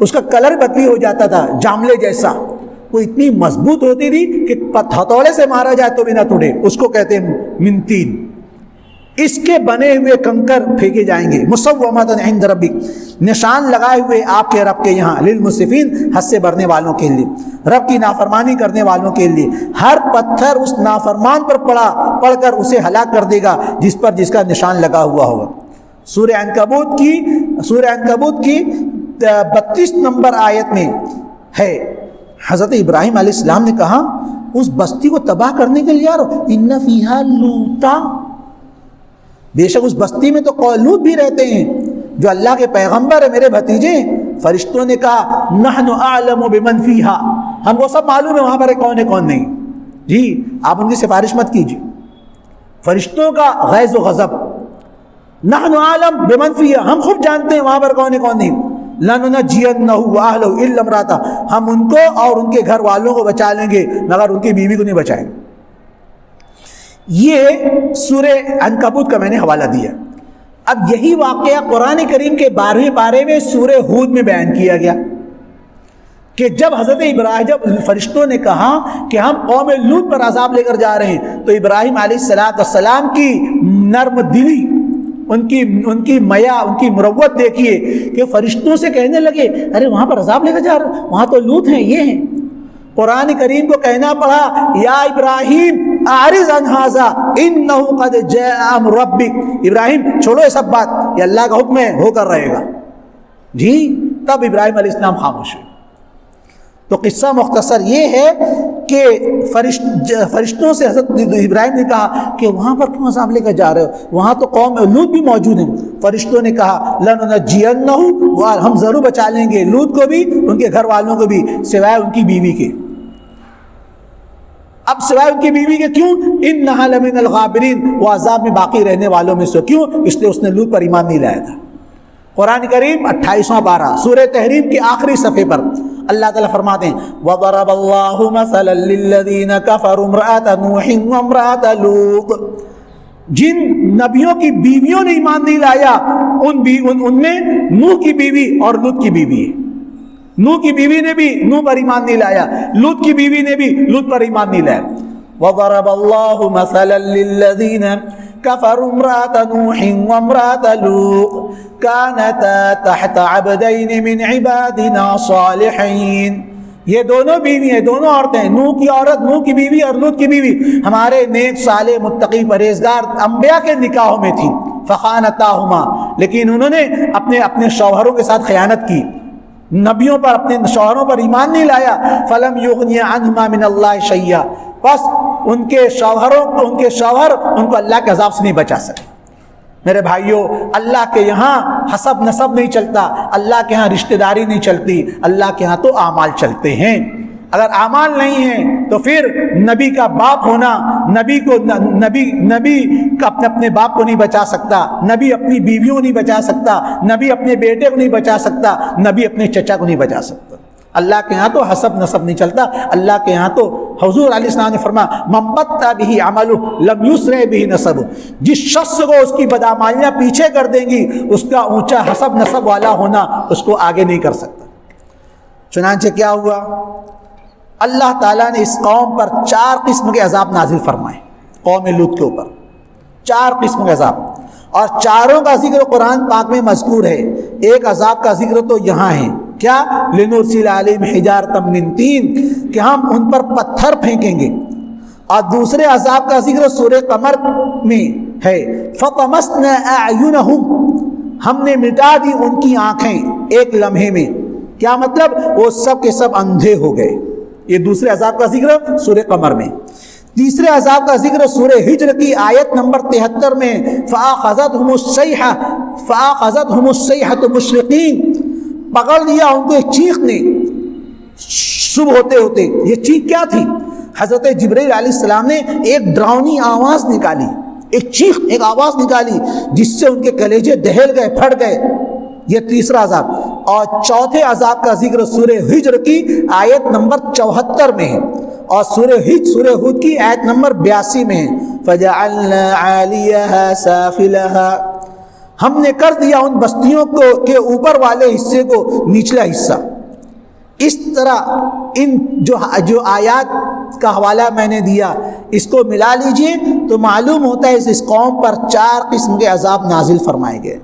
اس کا کلر بدلی ہو جاتا تھا جاملے جیسا. وہ اتنی مضبوط ہوتی تھی کہ ہتھوڑے سے مارا جائے تو بھی نہ ٹوٹے. اس کو کہتے ہیں منتین. اس کے بنے ہوئے کنکر پھینکے جائیں گے, مصومۃ عند ربک, نشان لگائے ہوئے آپ کے رب کے یہاں, للمسرفین, حد سے بڑھنے والوں کے لیے, رب کی نافرمانی کرنے والوں کے لیے. ہر پتھر اس نافرمان پر پڑ کر اسے ہلاک کر دے گا جس کا نشان لگا ہوا ہوگا. سورہ عنکبوت کی 32 نمبر آیت میں ہے, حضرت ابراہیم علیہ السلام نے کہا اس بستی کو تباہ کرنے کے لیے ان فیہا لوطا, بے شک اس بستی میں تو لوط بھی رہتے ہیں جو اللہ کے پیغمبر ہے, میرے بھتیجے. فرشتوں نے کہا نحن اعلم بمن فیہا, ہم کو سب معلوم ہے وہاں پر کون ہے کون نہیں. جی آپ ان کی سفارش مت کیجیے. فرشتوں کا غیظ و غضب, نحن اعلم بمن فیہا, ہم خوب جانتے ہیں وہاں پر کون ہے کون نہیں. لننجینہ واہلہ الا امرأتہ, ہم ان کو اور ان کے گھر والوں کو بچا لیں گے مگر ان کی بیوی کو نہیں بچائیں گے. یہ سورہ عنکبوت کا میں نے حوالہ دیا. اب یہی واقعہ قرآن کریم کے 12ویں پارے میں سورہ ہود میں بیان کیا گیا کہ جب جب فرشتوں نے کہا کہ ہم قوم لوط پر عذاب لے کر جا رہے ہیں, تو ابراہیم علیہ السلام کی نرم دلی ان کی میا، ان کی مروت دیکھیے کہ فرشتوں سے کہنے لگے ارے وہاں پر عذاب لے کر جا رہا، وہاں تو لوط ہیں، یہ ہیں۔ قرآن کریم کو کہنا پڑا یا ابراہیم اعرض عن ھذا انہ قد جاء امر ربک، ابراہیم چھوڑو یہ سب بات، یہ اللہ کا حکم ہے، ہو کر رہے گا جی۔ تب ابراہیم علیہ السلام خاموش ہوئے۔ تو قصہ مختصر یہ ہے کہ فرشتوں سے حضرت ابراہیم نے کہا کہ وہاں پر کیوں عذاب لے کر جا رہے ہو، وہاں تو قوم لوط بھی موجود ہیں۔ فرشتوں نے کہا لننجینہ، ہم ضرور بچا لیں گے لوط کو بھی، ان کے گھر والوں کو بھی، سوائے ان کی بیوی کے۔ اب سوائے ان کی بیوی کے کیوں؟ انہا لمن الغابرین، وہ عذاب میں باقی رہنے والوں میں سے، کیوں؟ اس لیے اس نے لوط پر ایمان نہیں لایا تھا۔ قرآن کریم 28واں پارہ سورہ تحریم کے آخری صفحے پر اللہ تعالیٰ فرماتے ہیں وَضَرَبَ اللَّهُ مَثَلًا لِّلَّذِينَ كَفَرُوا امْرَأَتَ نُوحٍ وَامْرَأَتَ لُوطٍ، جن نبیوں کی بیویوں نے ایمان نہیں لایا ان میں نوح کی بیوی اور لوط کی بیوی ہے۔ نوح کی بیوی نے بھی نوح پر ایمان نہیں لایا، لوط کی بیوی نے بھی لوط پر ایمان نہیں لایا۔ وَضَرَبَ اللَّهُ مَثَلًا لِّلَّذِينَ كَفَرُوا امْرَأَتَ نُوحٍ وَامْرَأَتَ لُوطٍ كَانَتَا تَحْتَ عَبْدَيْنِ مِنْ عِبَادِنَا صَالِحَيْنِ، یہ دونوں بیوی ہیں، دونوں عورتیں، نوح کی عورت، نوح کی بیوی اور لوط کی بیوی ہمارے نیک صالح متقی پرہیزگار انبیاء کے نکاحوں میں تھی۔ فَخَانَتَاهُمَا، لیکن انہوں نے اپنے شوہروں کے ساتھ خیانت کی، نبیوں پر، اپنے شوہروں پر ایمان نہیں لایا۔ فَلَمْ يُغْنِيَ عَنْهُمَا مِنَ اللَّهِ شَيْئًا، بس ان کے شوہر ان کو اللہ کے عذاب سے نہیں بچا سکے۔ میرے بھائیوں، اللہ کے یہاں حسب نسب نہیں چلتا، اللہ کے یہاں رشتہ داری نہیں چلتی، اللہ کے یہاں تو اعمال چلتے ہیں۔ اگر اعمال نہیں ہیں تو پھر نبی کا باپ ہونا، نبی کا اپنے باپ کو نہیں بچا سکتا، نبی اپنی بیویوں کو نہیں بچا سکتا، نبی اپنے بیٹے کو نہیں بچا سکتا، نبی اپنے چچا کو نہیں بچا سکتا۔ اللہ کے ہاں تو حسب نسب نہیں چلتا، اللہ کے ہاں تو حضور علیہ السلام نے فرمایا من بطأ به عمله لم يسرع به نسبه، جس شخص کو اس کی بدعمالیاں پیچھے کر دیں گی اس کا اونچا حسب نسب والا ہونا اس کو آگے نہیں کر سکتا۔ چنانچہ کیا ہوا، اللہ تعالیٰ نے اس قوم پر 4 قسم کے عذاب نازل فرمائے، قوم لوط کے اوپر 4 قسم کے عذاب، اور چاروں کا ذکر قرآن پاک میں مذکور ہے۔ ایک عذاب کا ذکر تو یہاں ہے، کیا؟ لِنُرْسِلَ عَلَيْهِمْ حِجَارَةً مِّن طِينٍ، کہ ہم ان پر پتھر پھینکیں گے۔ اور دوسرے عذاب کا ذکر سورہ قمر میں ہے، فَطَمَسْنَا أَعْيُنَهُمْ، ہم نے مٹا دی ان کی آنکھیں ایک لمحے میں۔ کیا مطلب؟ وہ سب کے سب اندھے ہو گئے۔ یہ دوسرے عذاب کا ذکر سورہ قمر میں۔ تیسرے عذاب کا ذکر سورہ ہجر کی آیت نمبر 73 میں، فَأَخَذَتْهُمُ الصَّيْحَةُ مُشْرِقِينَ، پکڑ لیا ان کو ایک چیخ نے صبح ہوتے ہوتے۔ یہ چیخ کیا تھی؟ حضرت جبرائیل علیہ السلام نے ایک ڈراؤنی آواز نکالی، ایک چیخ، ایک آواز نکالی جس سے ان کے کلیجے دہل گئے، پھٹ گئے۔ یہ تیسرا عذاب۔ اور چوتھے عذاب کا ذکر سورہ ہجر کی آیت نمبر 74 میں ہے، اور سورہ ہود کی آیت نمبر 82 میں ہے، فَجَعَلْنَا عَالِيَهَا سَافِلَهَا، ہم نے کر دیا ان بستیوں کے اوپر والے حصے کو نچلا حصہ۔ اس طرح ان جو آیات کا حوالہ میں نے دیا اس کو ملا لیجئے تو معلوم ہوتا ہے اس قوم پر 4 قسم کے عذاب نازل فرمائے گئے۔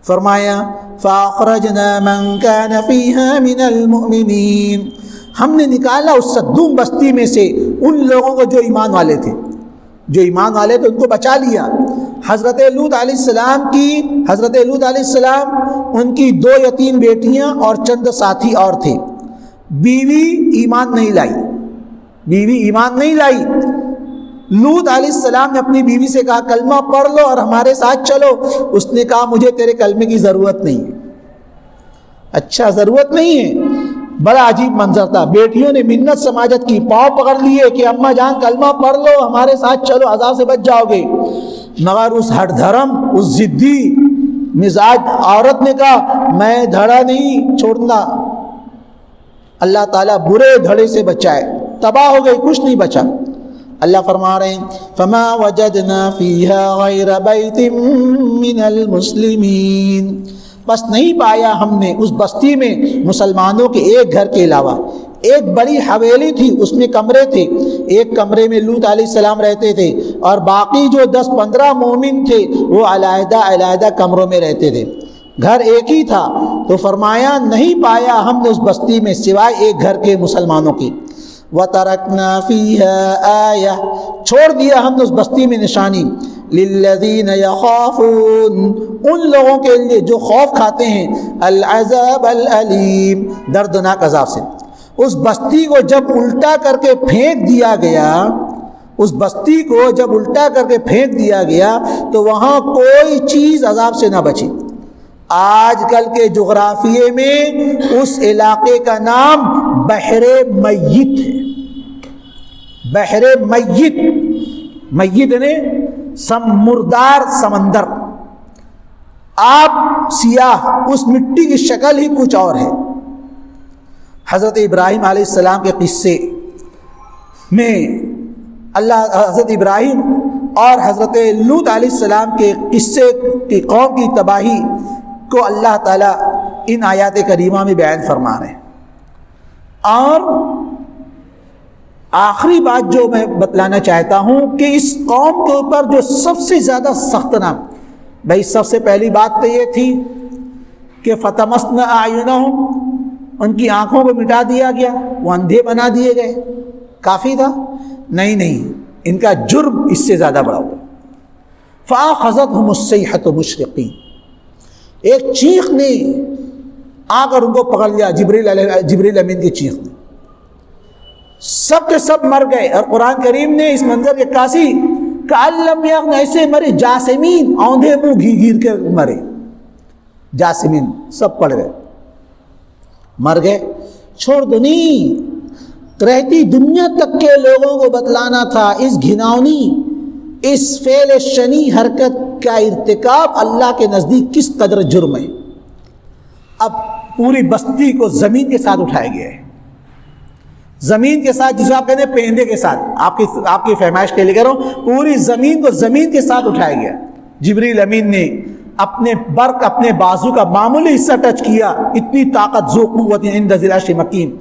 فرمایا فَأَخْرَجْنَا مَنْ كَانَ فِيهَا مِنَ الْمُؤْمِنِينَ، ہم نے نکالا اس صدوم بستی میں سے ان لوگوں کو جو ایمان والے تھے، ان کو بچا لیا۔ حضرت لوط علیہ السلام ان کی 2 یتیم بیٹیاں اور چند ساتھی اور تھے۔ بیوی ایمان نہیں لائی۔ لوط علیہ السلام نے اپنی بیوی سے کہا کلمہ پڑھ لو اور ہمارے ساتھ چلو۔ اس نے کہا مجھے تیرے کلمے کی ضرورت نہیں ہے۔ اچھا، ضرورت نہیں ہے؟ بڑا عجیب منظر تھا۔ بیٹیوں نے منت سماجت کی، پاؤں پکڑ لیے کہ اماں جان کلمہ پڑھ لو، ہمارے ساتھ چلو، عذاب سے بچ جاؤ گے۔ مگر اس ہٹ دھرم، اس ضدی مزاج عورت نے کہا میں دھڑا نہیں چھوڑنا۔ اللہ تعالیٰ برے دھڑے سے بچائے، تباہ ہو گئی، کچھ نہیں بچا۔ اللہ فرما رہے ہیں فما وجدنا فیہا غیر بیت من المسلمین، بس نہیں پایا ہم نے اس بستی میں مسلمانوں کے ایک گھر کے علاوہ، ایک بڑی حویلی تھی، اس میں کمرے تھے، ایک کمرے میں لوط علیہ السلام رہتے تھے اور باقی جو 10-15 مومن تھے وہ علیحدہ علیحدہ کمروں میں رہتے تھے، گھر ایک ہی تھا۔ تو فرمایا نہیں پایا ہم نے اس بستی میں سوائے ایک گھر کے مسلمانوں کی، وَتَرَكْنَا فِيهَا آيَةً، چھوڑ دیا ہم نے اس بستی میں نشانی، لِلَّذِينَ يَخَافُونَ، ان لوگوں کے لیے جو خوف کھاتے ہیں، العذاب العلیم، دردناک عذاب سے۔ اس بستی کو جب الٹا کر کے پھینک دیا گیا، اس بستی کو جب الٹا کر کے پھینک دیا گیا تو وہاں کوئی چیز عذاب سے نہ بچی۔ آج کل کے جغرافیے میں اس علاقے کا نام بحر میت ہے، بحر میت، میت یعنی مردار سمندر۔ آپ سیاہ، اس مٹی کی شکل ہی کچھ اور ہے۔ حضرت ابراہیم علیہ السلام کے قصے میں اللہ حضرت ابراہیم اور حضرت لوط علیہ السلام کے قصے کی قوم کی تباہی کو اللہ تعالیٰ ان آیات کریمہ میں بیان فرما رہے ہیں۔ اور آخری بات جو میں بتلانا چاہتا ہوں کہ اس قوم کے اوپر جو سب سے زیادہ سخت نام، بھائی سب سے پہلی بات تو یہ تھی کہ فَطَمَسْنَا أَعْيُنَهُمْ، ان کی آنکھوں کو مٹا دیا گیا، وہ اندھے بنا دیے گئے، کافی تھا؟ نہیں، ان کا جرم اس سے زیادہ بڑا ہوا۔ فَأَخَذَتْهُمُ الصَّيْحَةُ مُشْرِقِينَ، ایک چیخ نے آ کر ان کو پکڑ لیا، جبریل امین کی چیخ نے، سب کے سب مر گئے۔ اور قرآن کریم نے اس منظر کے کاسی کأن لم یغن، ایسے مرے جاسمین، اوندھے منہ گھیر کے مرے، جاسمین سب پڑ گئے، مر گئے۔ چھوڑ دو، نہیں رہتی دنیا تک کے لوگوں کو بتلانا تھا اس گھناؤنی، اس فعل شنی حرکت کا ارتکاب اللہ کے نزدیک کس قدر جرم ہے۔ اب پوری بستی کو زمین کے ساتھ اٹھایا گیا ہے، زمین کے ساتھ، جسے آپ کہتے ہیں پینڈے کے ساتھ، آپ کی فہمائش کے لیے کہہ رہا ہوں، پوری زمین کو زمین کے ساتھ اٹھایا گیا۔ جبریل امین نے اپنے برق، اپنے بازو کا معمولی حصہ ٹچ کیا، اتنی طاقت، ذو قوت عند ذی العرش مکین،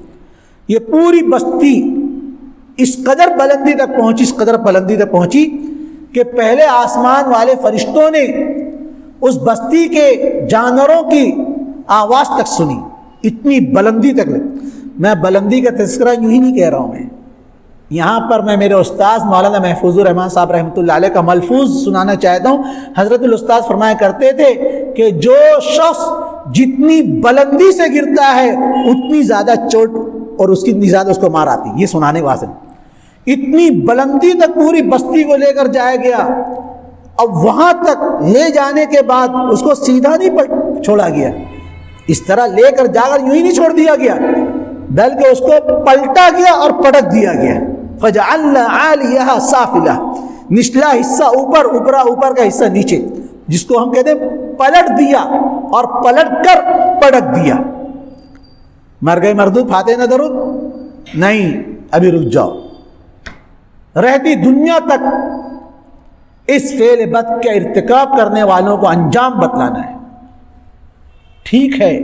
یہ پوری بستی اس قدر بلندی تک پہنچی، اس قدر بلندی تک پہنچی کہ پہلے آسمان والے فرشتوں نے اس بستی کے جانوروں کی آواز تک سنی، اتنی بلندی تک۔ میں بلندی کا تذکرہ یوں ہی نہیں کہہ رہا ہوں، میں یہاں پر میں میرے استاذ مولانا محفوظ الرحمان صاحب رحمۃ اللہ علیہ کا ملفوظ سنانا چاہتا ہوں۔ حضرت الاستاذ فرمایا کرتے تھے کہ جو شخص جتنی بلندی سے گرتا ہے اتنی زیادہ چوٹ اور اس کی زیادہ اس کو مار آتی، یہ سنانے واسطے اتنی بلندی تک پوری بستی کو لے کر جایا گیا۔ اب وہاں تک لے جانے کے بعد اس کو سیدھا نہیں چھوڑا گیا، اس طرح لے کر جا کر یوں ہی نہیں چھوڑ دیا گیا، بلکہ اس کو پلٹا گیا اور پٹک دیا گیا۔ فَجَعَلْنَا عَالِيَهَا سَافِلَةً، نچلا حصہ اوپر، اوپر کا حصہ نیچے، جس کو ہم کہتے ہیں پلٹ دیا، اور پلٹ کر پٹک دیا۔ مر گئے مردود، پھاتے نہ درود؟ نہیں، ابھی رک جاؤ، رہتی دنیا تک اس فعل بد کا ارتکاب کرنے والوں کو انجام بتلانا ہے۔ ٹھیک ہے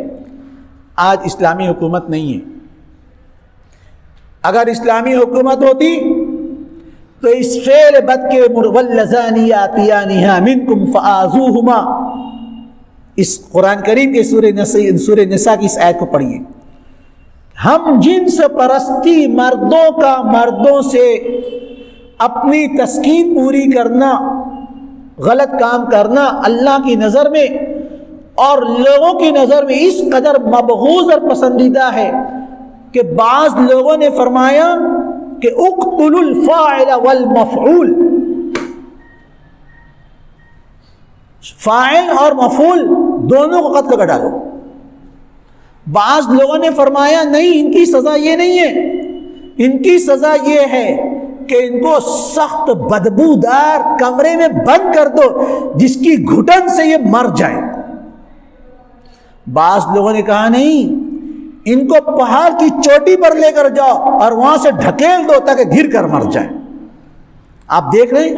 آج اسلامی حکومت نہیں ہے، اگر اسلامی حکومت ہوتی تو اس فعل بد کے وَاللَّذَانِ يَأْتِيَانِهَا مِنْكُمْ فَآذُوهُمَا، اس قرآن کریم کے سورہ نساء کی اس آیت کو پڑھیے۔ ہم جنس پرستی، مردوں کا مردوں سے اپنی تسکین پوری کرنا، غلط کام کرنا اللہ کی نظر میں اور لوگوں کی نظر میں اس قدر مبغوض اور پسندیدہ ہے کہ بعض لوگوں نے فرمایا کہ اقتلوا الفاعل والمفعول، فاعل اور مفعول دونوں کو قتل کر ڈالو۔ بعض لوگوں نے فرمایا نہیں، ان کی سزا یہ نہیں ہے، ان کی سزا یہ ہے کہ ان کو سخت بدبودار کمرے میں بند کر دو جس کی گھٹن سے یہ مر جائیں۔ بعض لوگوں نے کہا نہیں، ان کو پہاڑ کی چوٹی پر لے کر جاؤ اور وہاں سے ڈھکیل دو تاکہ گر کر مر جائیں۔ آپ دیکھ رہے ہیں،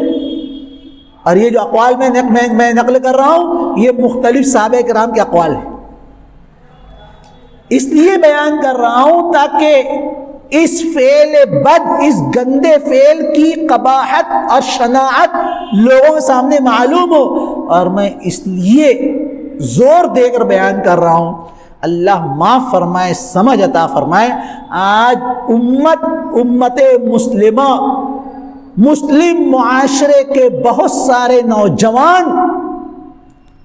اور یہ جو اقوال میں نقل کر رہا ہوں یہ مختلف صحابہ کرام کے اقوال ہیں، اس لیے بیان کر رہا ہوں تاکہ اس فعل بد، اس گندے فعل کی قباحت اور شناعت لوگوں کے سامنے معلوم ہو، اور میں اس لیے زور دے کر بیان کر رہا ہوں، اللہ معاف فرمائے، سمجھ عطا فرمائے۔ آج امت مسلمہ، مسلم معاشرے کے بہت سارے نوجوان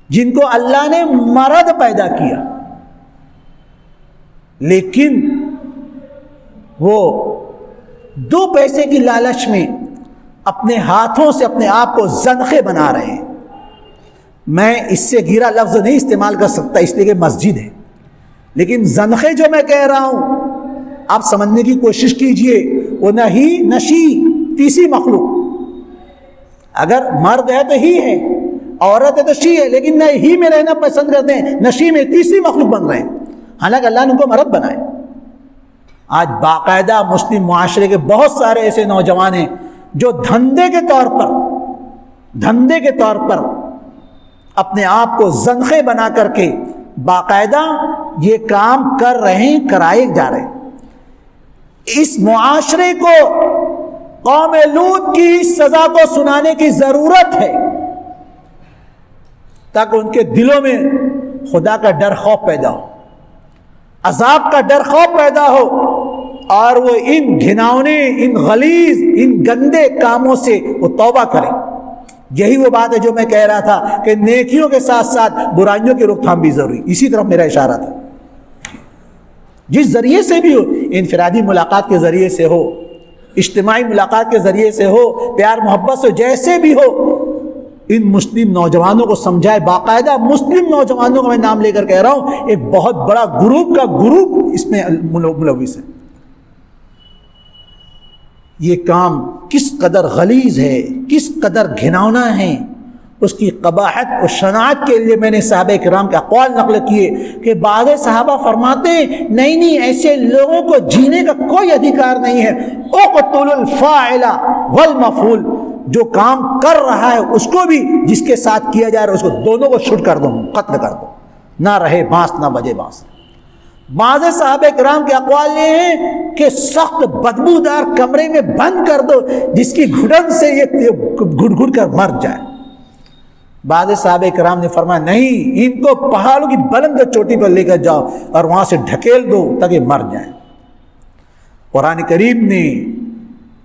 جن کو اللہ نے مرد پیدا کیا، لیکن وہ دو پیسے کی لالچ میں اپنے ہاتھوں سے اپنے آپ کو زنخے بنا رہے ہیں۔ میں اس سے گھیرا لفظ نہیں استعمال کر سکتا اس لیے کہ مسجد ہے، لیکن زنخے جو میں کہہ رہا ہوں آپ سمجھنے کی کوشش کیجئے، وہ نہ ہی نشی، تیسری مخلوق، اگر مرد ہے تو ہی ہے، عورت ہے تو شی ہے، لیکن نہ ہی میں رہنا پسند کرتے ہیں، نشی میں تیسری مخلوق بن رہے ہیں، حالانکہ اللہ نے ان کو مرد بنائے۔ آج باقاعدہ مسلم معاشرے کے بہت سارے ایسے نوجوان ہیں جو دھندے کے طور پر اپنے آپ کو زنخے بنا کر کے باقاعدہ یہ کام کر رہے ہیں، کرائے جا رہے ہیں۔ اس معاشرے کو قوم لوط کی سزا کو سنانے کی ضرورت ہے تاکہ ان کے دلوں میں خدا کا ڈر خوف پیدا ہو، عذاب کا ڈر خوف پیدا ہو، اور وہ ان گھناؤنے، ان غلیظ، ان گندے کاموں سے وہ توبہ کریں۔ یہی وہ بات ہے جو میں کہہ رہا تھا کہ نیکیوں کے ساتھ ساتھ برائیوں کی روک تھام بھی ضروری، اسی طرف میرا اشارہ تھا۔ جس ذریعے سے بھی ہو، انفرادی ملاقات کے ذریعے سے ہو، اجتماعی ملاقات کے ذریعے سے ہو، پیار محبت سے، جیسے بھی ہو، ان مسلم نوجوانوں کو سمجھائے۔ باقاعدہ مسلم نوجوانوں کا میں نام لے کر کہہ رہا ہوں، ایک بہت بڑا گروپ اس میں ملوث ہے۔ یہ کام کس قدر غلیظ ہے، کس قدر گھناؤنا ہے، اس کی قباحت اور شناعت کے لیے میں نے صحابہ کرام کے اقوال نقل کیے کہ بعض صحابہ فرماتے ہیں نہیں ایسے لوگوں کو جینے کا کوئی ادھیکار نہیں ہے۔ اقتلوا الفاعل والمفعول، جو کام کر رہا ہے اس کو بھی، جس کے ساتھ کیا جا رہا ہے اس کو، دونوں کو شوٹ کر دو، قتل کر دو، نہ رہے بانس نہ بجے بانس۔ بعض صحابہ کرام کے اقوال یہ ہیں کہ سخت بدبودار کمرے میں بند کر دو جس کی گھٹن سے یہ گھٹ گھٹ کر مر جائے۔ بعض صحابہ کرام نے فرمایا نہیں، ان کو پہاڑوں کی بلند چوٹی پر لے کر جاؤ اور وہاں سے ڈھکیل دو تاکہ مر جائیں۔ قرآن کریم نے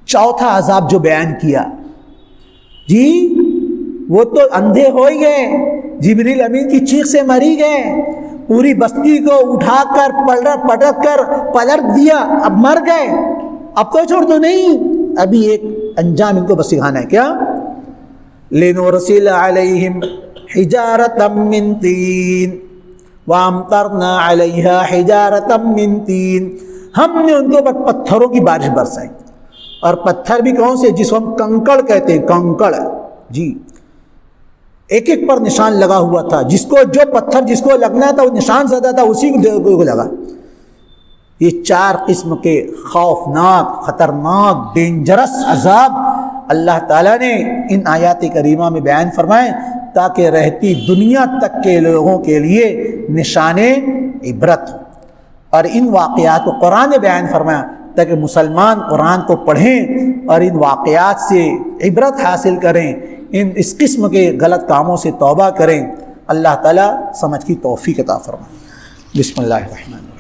چوتھا عذاب جو بیان کیا، جی وہ تو اندھے ہو ہی گئے، جبریل امین کی چیخ سے مری گئے، پوری بستی کو اٹھا کر پٹک کر پلٹ دیا، اب مر گئے، اب تو چھوڑ دو، نہیں، ابھی ایک انجام ان کو بس سکھانا ہے۔ کیا؟ لِنُرْسِلَ عَلَيْهِمْ حِجَارَةً مِّن طِينٍ وَأَمْطَرْنَا عَلَيْهَا حِجَارَةً مِّن طِينٍ، ہم نے ان کے اوپر پتھروں کی بارش برسائی، اور پتھر بھی کون سے؟ جس کو ہم کنکڑ کہتے ہیں، کنکڑ، جی ایک ایک پر نشان لگا ہوا تھا، جس کو جو پتھر جس کو لگنا تھا وہ نشان زدہ تھا، اسی کو لگا۔ یہ چار قسم کے خوفناک، خطرناک، ڈینجرس عذاب اللہ تعالیٰ نے ان آیات کریمہ میں بیان فرمائے تاکہ رہتی دنیا تک کے لوگوں کے لیے نشان عبرت ہو، اور ان واقعات کو قرآن نے بیان فرمایا تاکہ مسلمان قرآن کو پڑھیں اور ان واقعات سے عبرت حاصل کریں، اس قسم کے غلط کاموں سے توبہ کریں۔ اللہ تعالیٰ سمجھ کی توفیق عطا فرمائے۔ بسم اللہ الرحمن الرحیم۔